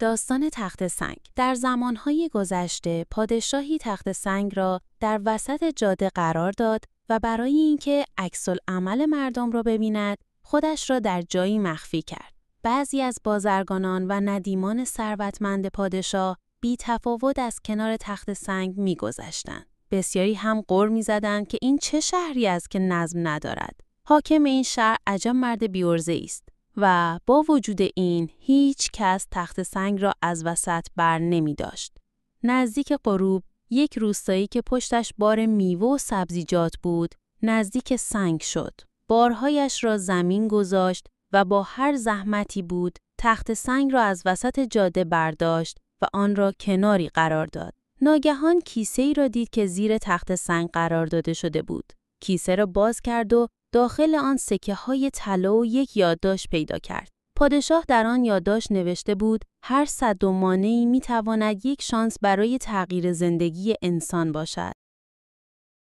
داستان تخت سنگ. در زمانهای گذشته پادشاهی تخت سنگ را در وسط جاده قرار داد و برای اینکه عکس‌العمل مردم را ببیند خودش را در جایی مخفی کرد. بعضی از بازرگانان و ندیمان ثروتمند پادشاه بی تفاوت از کنار تخت سنگ می‌گذشتند. بسیاری هم غر می‌زدند که این چه شهری است که نظم ندارد. حاکم این شهر عجب مرد بی‌عرضه‌ای است. و با وجود این هیچ کس تخت سنگ را از وسط بر نمی داشت. نزدیک غروب یک روستایی که پشتش بار میوه و سبزیجات بود نزدیک سنگ شد. بارهایش را زمین گذاشت و با هر زحمتی بود تخت سنگ را از وسط جاده برداشت و آن را کناری قرار داد. ناگهان کیسه‌ای را دید که زیر تخت سنگ قرار داده شده بود. کیسه را باز کرد و داخل آن سکه‌های طلا و یک یادداشت پیدا کرد. پادشاه در آن یادداشت نوشته بود هر صد و مانعی می‌تواند یک شانس برای تغییر زندگی انسان باشد.